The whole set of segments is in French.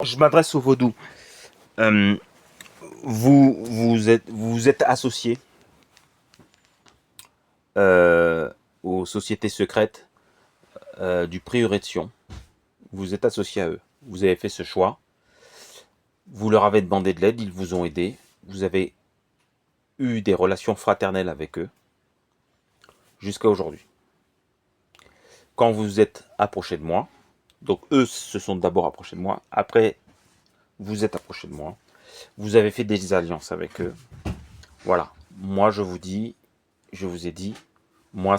Je m'adresse au vaudou. Euh, vous êtes associé euh, aux sociétés secrètes du prieuré de Sion. Vous êtes associé à eux. Vous avez fait ce choix. Vous leur avez demandé de l'aide. Ils vous ont aidé. Vous avez eu des relations fraternelles avec eux jusqu'à aujourd'hui. Quand vous vous êtes approché de moi, donc eux se sont d'abord approchés de moi. Après, vous êtes approché de moi. Vous avez fait des alliances avec eux. Voilà. Moi, je vous ai dit, moi,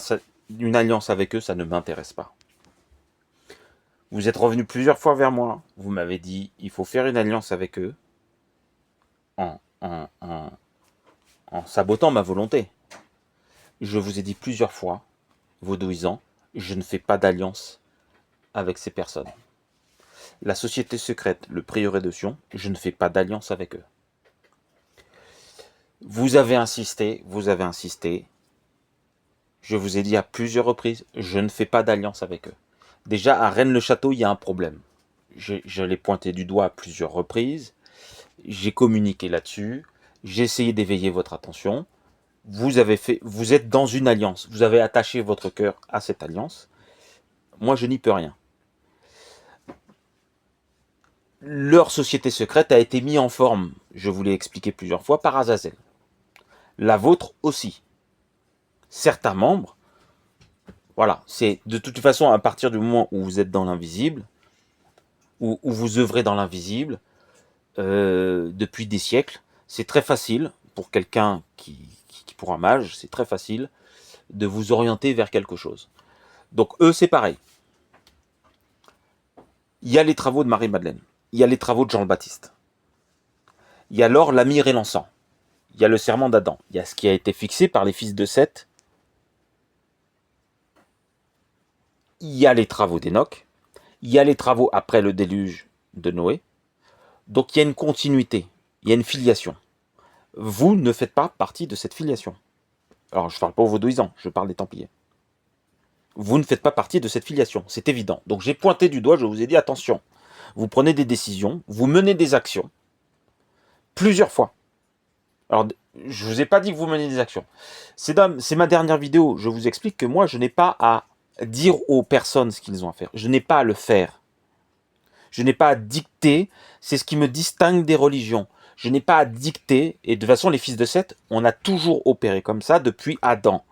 une alliance avec eux, ça ne m'intéresse pas. Vous êtes revenu plusieurs fois vers moi. Vous m'avez dit, il faut faire une alliance avec eux en, en, en, en sabotant ma volonté. Je vous ai dit plusieurs fois, vaudouisant, je ne fais pas d'alliance avec ces personnes. La société secrète, le prieuré de Sion, je ne fais pas d'alliance avec eux. Vous avez insisté, vous avez insisté. Je vous ai dit à plusieurs reprises, je ne fais pas d'alliance avec eux. Déjà, à Rennes-le-Château, il y a un problème. Je l'ai pointé du doigt à plusieurs reprises. J'ai communiqué là-dessus. J'ai essayé d'éveiller votre attention. Vous êtes dans une alliance. Vous avez attaché votre cœur à cette alliance. Moi, je n'y peux rien. Leur société secrète a été mise en forme, je vous l'ai expliqué plusieurs fois, par Azazel. La vôtre aussi. Certains membres, voilà, c'est de toute façon à partir du moment où vous êtes dans l'invisible, où vous œuvrez dans l'invisible, depuis des siècles, c'est très facile pour quelqu'un pour un mage, c'est très facile de vous orienter vers quelque chose. Donc eux, c'est pareil. Il y a les travaux de Marie-Madeleine, il y a les travaux de Jean le Baptiste, il y a l'or, la myrrhe et l'encens, il y a le serment d'Adam, il y a ce qui a été fixé par les fils de Seth, il y a les travaux d'Enoch, il y a les travaux après le déluge de Noé. Donc il y a une continuité, il y a une filiation. Vous ne faites pas partie de cette filiation. Alors je ne parle pas aux vaudouisants, je parle des Templiers. Vous ne faites pas partie de cette filiation, c'est évident. Donc j'ai pointé du doigt, je vous ai dit attention. Vous prenez des décisions, vous menez des actions, plusieurs fois. Alors, je vous ai pas dit que vous menez des actions. C'est ma dernière vidéo, je vous explique que moi, je n'ai pas à dire aux personnes ce qu'ils ont à faire. Je n'ai pas à le faire. Je n'ai pas à dicter, c'est ce qui me distingue des religions. Je n'ai pas à dicter, et de toute façon, les fils de Seth, on a toujours opéré comme ça depuis Adam.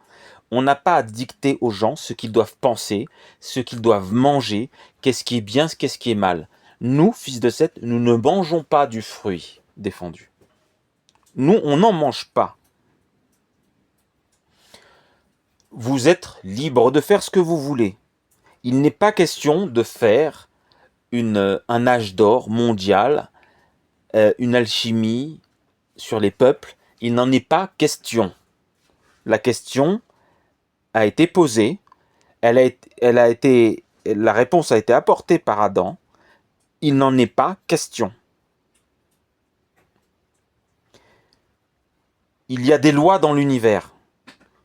On n'a pas à dicter aux gens ce qu'ils doivent penser, ce qu'ils doivent manger, qu'est-ce qui est bien, qu'est-ce qui est mal. Nous, fils de Seth, nous ne mangeons pas du fruit défendu. Nous, on n'en mange pas. Vous êtes libre de faire ce que vous voulez. Il n'est pas question de faire un âge d'or mondial, une alchimie sur les peuples. Il n'en est pas question. La question a été posée, la réponse a été apportée par Adam. Il n'en est pas question. Il y a des lois dans l'univers.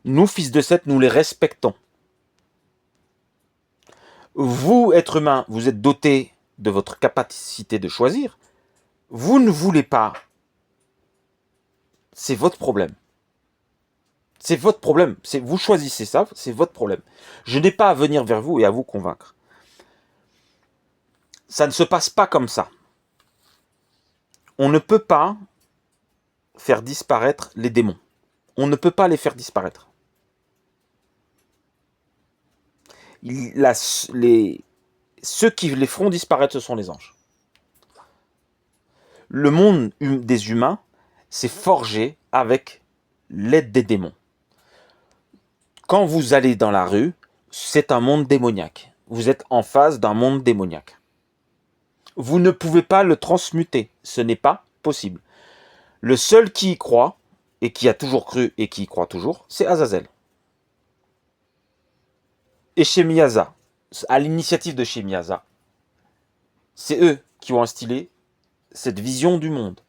Nous, fils de Seth, nous les respectons. Vous, être humain, vous êtes doté de votre capacité de choisir. Vous ne voulez pas. C'est votre problème. C'est votre problème. Vous choisissez ça, c'est votre problème. Je n'ai pas à venir vers vous et à vous convaincre. Ça ne se passe pas comme ça. On ne peut pas faire disparaître les démons. On ne peut pas les faire disparaître. Ceux qui les feront disparaître, ce sont les anges. Le monde des humains s'est forgé avec l'aide des démons. Quand vous allez dans la rue, c'est un monde démoniaque. Vous êtes en face d'un monde démoniaque. Vous ne pouvez pas le transmuter. Ce n'est pas possible. Le seul qui y croit, et qui a toujours cru et qui y croit toujours, c'est Azazel. Et Shemiyaza, à l'initiative de Shemiyaza, c'est eux qui ont instillé cette vision du monde,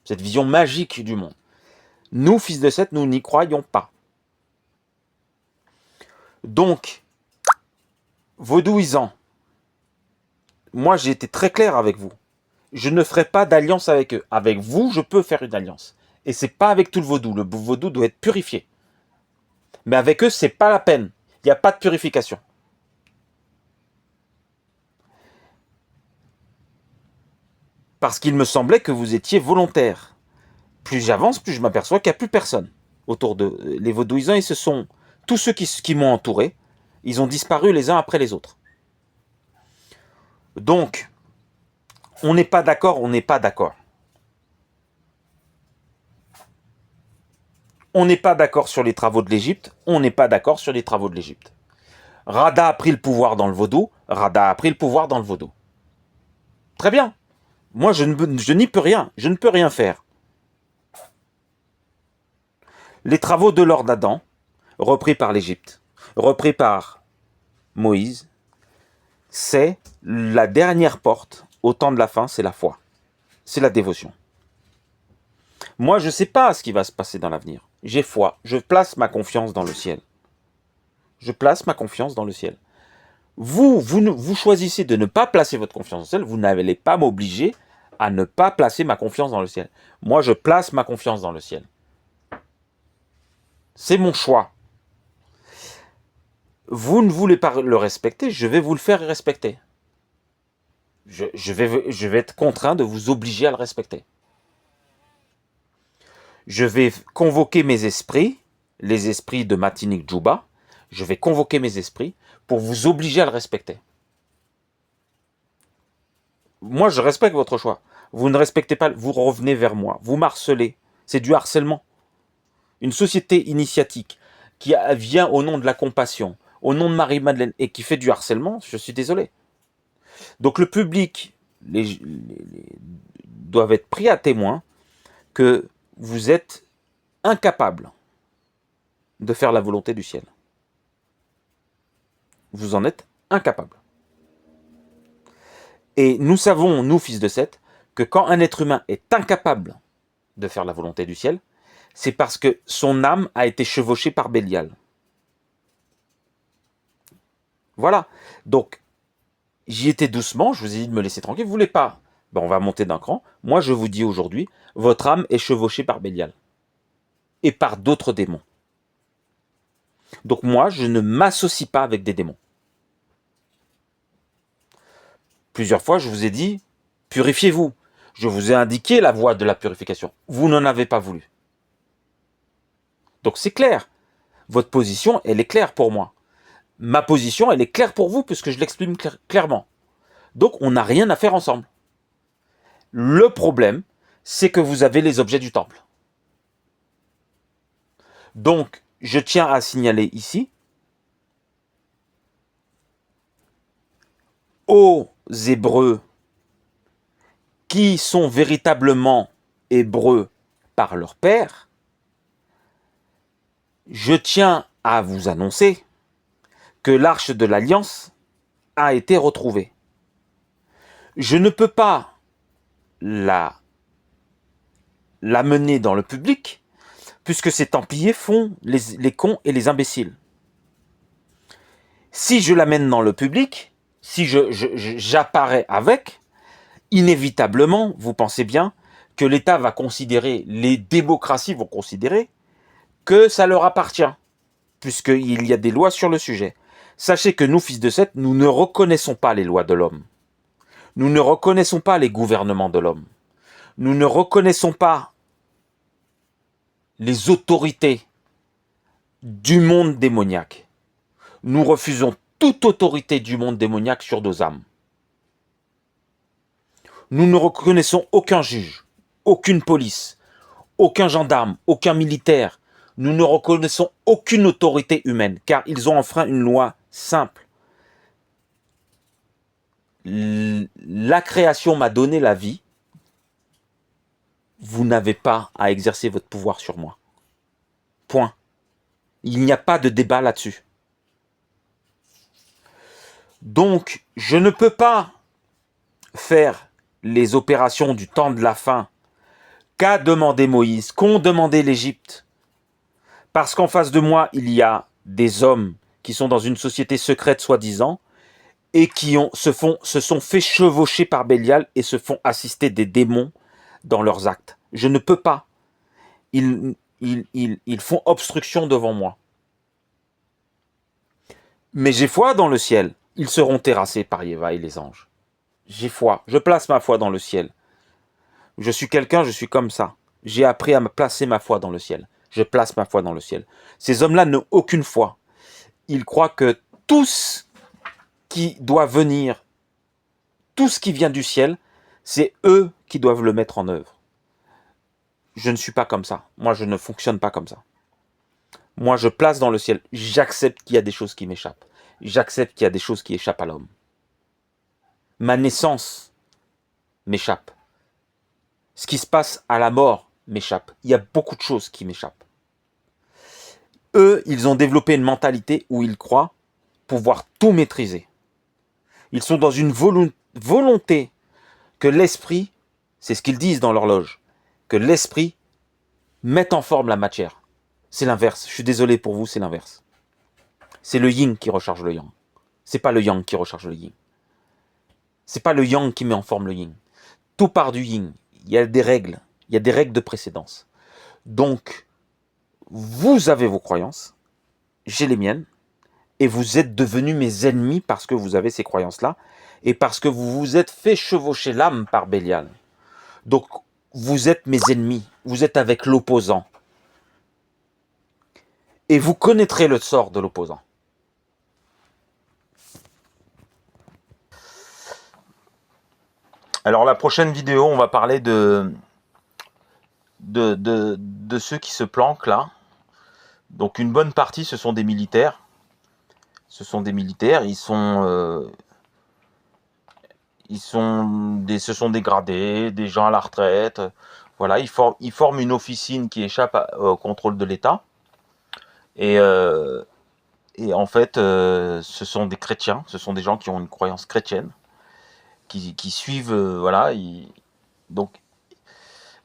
cette vision magique du monde. Nous, fils de Seth, nous n'y croyons pas. Donc, vaudouisant, moi j'ai été très clair avec vous. je ne ferai pas d'alliance avec eux. Avec vous, je peux faire une alliance. Et c'est pas avec tout le vaudou. Le vaudou doit être purifié. Mais avec eux, c'est pas la peine. Il n'y a pas de purification. Parce qu'il me semblait que vous étiez volontaire. Plus j'avance, plus je m'aperçois qu'il n'y a plus personne autour de les vaudouisants. Ils se sont tous ceux qui m'ont entouré, ils ont disparu les uns après les autres. Donc, on n'est pas d'accord, on n'est pas d'accord. On n'est pas d'accord sur les travaux de l'Égypte, on n'est pas d'accord sur les travaux de l'Égypte. Rada a pris le pouvoir dans le vaudou, Rada a pris le pouvoir dans le vaudou. Très bien. Moi, je n'y peux rien, je ne peux rien faire. Les travaux de Lord Adam, repris par l'Égypte, repris par Moïse, c'est la dernière porte au temps de la fin, c'est la foi. C'est la dévotion. Moi, je ne sais pas ce qui va se passer dans l'avenir. J'ai foi. Je place ma confiance dans le ciel. Je place ma confiance dans le ciel. Vous choisissez de ne pas placer votre confiance dans le ciel. Vous n'allez pas m'obliger à ne pas placer ma confiance dans le ciel. Moi, je place ma confiance dans le ciel. C'est mon choix. Vous ne voulez pas le respecter, je vais vous le faire respecter. Je vais être contraint de vous obliger à le respecter. Je vais convoquer mes esprits, les esprits de Matinik Djouba, je vais convoquer mes esprits pour vous obliger à le respecter. Moi, je respecte votre choix. Vous ne respectez pas, vous revenez vers moi, vous m'harcelez. C'est du harcèlement. Une société initiatique qui vient au nom de la compassion, au nom de Marie-Madeleine, et qui fait du harcèlement, je suis désolé. Donc le public doivent être pris à témoin que vous êtes incapable de faire la volonté du ciel. Vous en êtes incapable. Et nous savons, nous, fils de Seth, que quand un être humain est incapable de faire la volonté du ciel, c'est parce que son âme a été chevauchée par Bélial. Voilà. Donc, j'y étais doucement, je vous ai dit de me laisser tranquille. Vous voulez pas? Ben, on va monter d'un cran. Moi, je vous dis aujourd'hui, votre âme est chevauchée par Bélial. Et par d'autres démons. Donc moi, je ne m'associe pas avec des démons. Plusieurs fois, je vous ai dit, purifiez-vous. Je vous ai indiqué la voie de la purification. Vous n'en avez pas voulu. Donc c'est clair. Votre position, elle est claire pour moi. Ma position, elle est claire pour vous, puisque je l'exprime clairement. Donc on n'a rien à faire ensemble. Le problème, c'est que vous avez les objets du temple. Donc, je tiens à signaler ici, aux Hébreux qui sont véritablement Hébreux par leur père, je tiens à vous annoncer que l'arche de l'Alliance a été retrouvée. Je ne peux pas l'amener dans le public, puisque ces Templiers font les cons et les imbéciles. Si je l'amène dans le public, si j'apparais avec, inévitablement, vous pensez bien, que l'État va considérer, les démocraties vont considérer, que ça leur appartient, puisqu'il y a des lois sur le sujet. Sachez que nous, fils de Seth, nous ne reconnaissons pas les lois de l'homme. Nous ne reconnaissons pas les gouvernements de l'homme. Nous ne reconnaissons pas les autorités du monde démoniaque. Nous refusons toute autorité du monde démoniaque sur nos âmes. Nous ne reconnaissons aucun juge, aucune police, aucun gendarme, aucun militaire. Nous ne reconnaissons aucune autorité humaine, car ils ont enfreint une loi simple. La création m'a donné la vie. Vous n'avez pas à exercer votre pouvoir sur moi. Point. Il n'y a pas de débat là-dessus. Donc, je ne peux pas faire les opérations du temps de la fin qu'a demandé Moïse, qu'ont demandé l'Égypte. Parce qu'en face de moi, il y a des hommes qui sont dans une société secrète soi-disant, et qui se sont fait chevaucher par Bélial et se font assister des démons dans leurs actes. Je ne peux pas. Ils font obstruction devant moi. Mais j'ai foi dans le ciel. Ils seront terrassés par Yéva et les anges. J'ai foi. Je place ma foi dans le ciel. Je suis quelqu'un, je suis comme ça. J'ai appris à me placer ma foi dans le ciel. Je place ma foi dans le ciel. Ces hommes-là n'ont aucune foi. Ils croient que tout ce qui doit venir, tout ce qui vient du ciel, c'est eux qui doivent le mettre en œuvre. Je ne suis pas comme ça. Moi, je ne fonctionne pas comme ça. Moi, je place dans le ciel. J'accepte qu'il y a des choses qui m'échappent. J'accepte qu'il y a des choses qui échappent à l'homme. Ma naissance m'échappe. Ce qui se passe à la mort m'échappe. Il y a beaucoup de choses qui m'échappent. Eux, ils ont développé une mentalité où ils croient pouvoir tout maîtriser. Ils sont dans une volonté que l'esprit, c'est ce qu'ils disent dans l'horloge, que l'esprit mette en forme la matière. C'est l'inverse. Je suis désolé pour vous, c'est l'inverse. C'est le yin qui recharge le yang. C'est pas le yang qui recharge le yin. C'est pas le yang qui met en forme le yin. Tout part du yin. Il y a des règles. Il y a des règles de précédence. Donc, vous avez vos croyances, j'ai les miennes, et vous êtes devenus mes ennemis parce que vous avez ces croyances-là, et parce que vous vous êtes fait chevaucher l'âme par Bélial. Donc, vous êtes mes ennemis. Vous êtes avec l'opposant. Et vous connaîtrez le sort de l'opposant. Alors la prochaine vidéo, on va parler de ceux qui se planquent là. Donc une bonne partie, ce sont des militaires. Ce sont des militaires, ce sont des gradés, des gens à la retraite. Voilà, ils forment une officine qui échappe au contrôle de l'État. Et en fait, ce sont des chrétiens, ce sont des gens qui ont une croyance chrétienne, qui suivent, voilà, donc,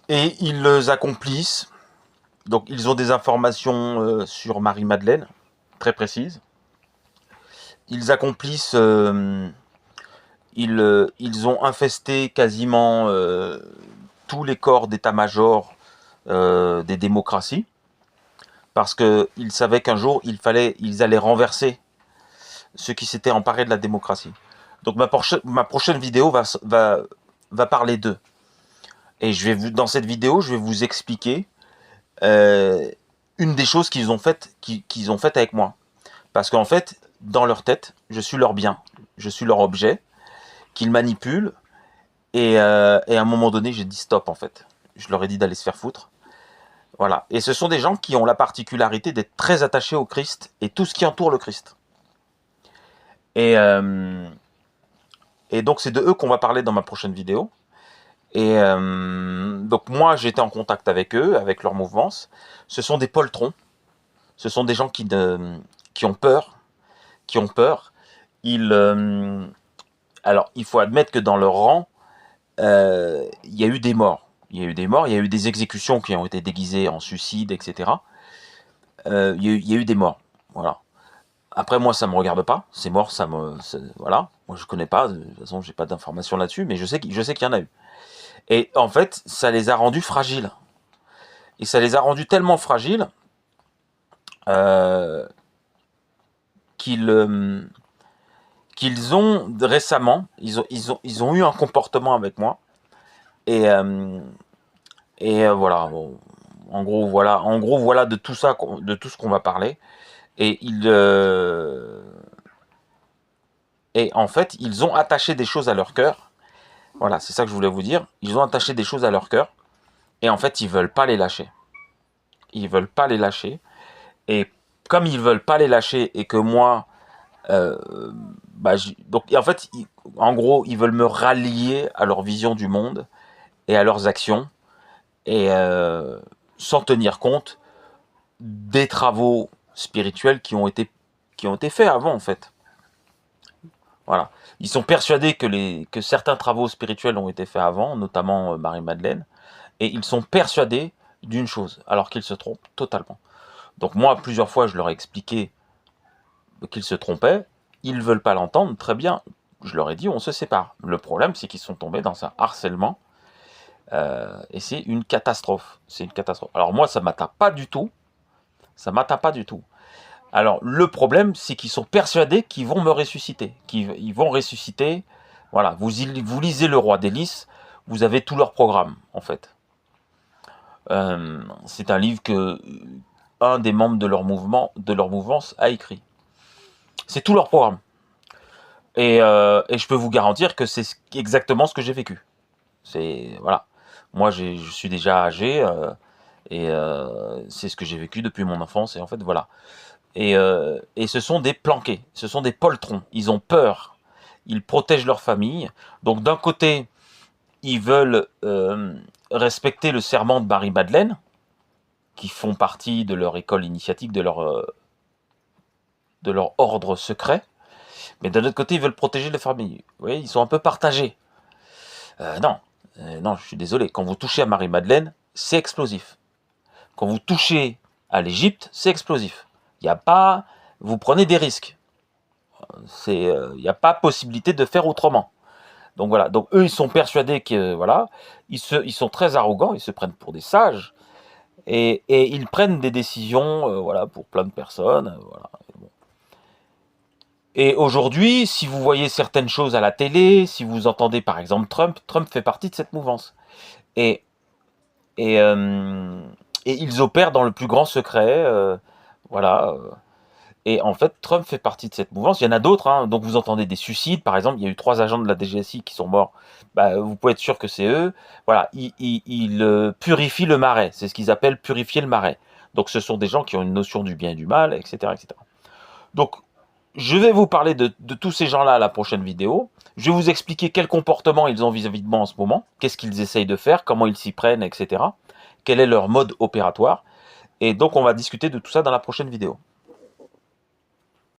et ils accomplissent. Donc, ils ont des informations sur Marie-Madeleine, très précises. Ils accomplissent, ils ont infesté quasiment tous les corps d'état-major des démocraties, parce qu'ils savaient qu'un jour, ils allaient renverser ceux qui s'étaient emparés de la démocratie. Donc ma prochaine vidéo va parler d'eux. Et dans cette vidéo, je vais vous expliquer une des choses qu'ils ont faites avec moi. Parce qu'en fait, dans leur tête, je suis leur bien, je suis leur objet, qu'ils manipulent. Et à un moment donné, j'ai dit stop en fait. Je leur ai dit d'aller se faire foutre. Voilà. Et ce sont des gens qui ont la particularité d'être très attachés au Christ et tout ce qui entoure le Christ. Et donc c'est de eux qu'on va parler dans ma prochaine vidéo. Et donc moi j'étais en contact avec eux, avec leurs mouvements. Ce sont des poltrons. Ce sont des gens qui ont peur. Alors il faut admettre que dans leur rang, il y a eu des morts. Il y a eu des exécutions qui ont été déguisées en suicide, etc. Il y a eu des morts. Voilà. Après, moi, ça me regarde pas. Ces morts, voilà. Moi, je connais pas. De toute façon, j'ai pas d'informations là-dessus, mais je sais qu'il y en a eu. Et en fait, ça les a rendus fragiles. Et ça les a rendus tellement fragiles qu'ils ont récemment, ils ont eu un comportement avec moi. Et voilà. Bon, en gros, voilà de tout ça, de tout ce qu'on va parler. Et en fait, ils ont attaché des choses à leur cœur. Voilà, c'est ça que je voulais vous dire. Ils ont attaché des choses à leur cœur. Et en fait, ils veulent pas les lâcher. Ils veulent pas les lâcher. Et comme ils veulent pas les lâcher et que moi... donc, en fait, en gros, ils veulent me rallier à leur vision du monde et à leurs actions. Et sans tenir compte des travaux spirituels qui ont été faits avant, en fait. Voilà. Ils sont persuadés que certains travaux spirituels ont été faits avant, notamment Marie-Madeleine, et ils sont persuadés d'une chose, alors qu'ils se trompent totalement. Donc moi, plusieurs fois, je leur ai expliqué qu'ils se trompaient, ils ne veulent pas l'entendre, très bien, je leur ai dit, on se sépare. Le problème, c'est qu'ils sont tombés dans un harcèlement, et c'est une catastrophe. C'est une catastrophe. Alors moi, ça m'atteint pas du tout. Ça m'atteint pas du tout. Alors le problème, c'est qu'ils sont persuadés qu'ils vont me ressusciter. Ils vont ressusciter. Voilà, vous lisez Le Roi des Lys, vous avez tout leur programme, en fait. C'est un livre que un des membres de leur mouvance a écrit. C'est tout leur programme. Et je peux vous garantir que c'est exactement ce que j'ai vécu. C'est voilà. Moi, je suis déjà âgé et c'est ce que j'ai vécu depuis mon enfance. Et en fait, voilà. Et ce sont des planqués, ce sont des poltrons. Ils ont peur. Ils protègent leur famille. Donc d'un côté, ils veulent respecter le serment de Marie-Madeleine, qui font partie de leur école initiatique, de leur ordre secret. Mais d'un autre côté, ils veulent protéger les familles. Vous voyez, ils sont un peu partagés. Non, non, je suis désolé. Quand vous touchez à Marie-Madeleine, c'est explosif. Quand vous touchez à l'Égypte, c'est explosif. Il n'y a pas... Vous prenez des risques. Il n'y a pas possibilité de faire autrement. Donc voilà. Donc eux, ils sont persuadés que... Voilà. Ils sont très arrogants. Ils se prennent pour des sages. Et ils prennent des décisions voilà, pour plein de personnes. Voilà. Et aujourd'hui, si vous voyez certaines choses à la télé, si vous entendez par exemple Trump fait partie de cette mouvance. Et, et, euh, et ils opèrent dans le plus grand secret. Voilà. Et en fait, Trump fait partie de cette mouvance. Il y en a d'autres. Hein. Donc vous entendez des suicides. Par exemple, il y a eu 3 agents de la DGSI qui sont morts. Bah, vous pouvez être sûr que c'est eux. Voilà. Ils purifient le marais. C'est ce qu'ils appellent purifier le marais. Donc ce sont des gens qui ont une notion du bien et du mal, etc. etc. Donc je vais vous parler de tous ces gens-là à la prochaine vidéo. Je vais vous expliquer quel comportement ils ont vis-à-vis de moi en ce moment, qu'est-ce qu'ils essayent de faire, comment ils s'y prennent, etc. Quel est leur mode opératoire. Et donc on va discuter de tout ça dans la prochaine vidéo.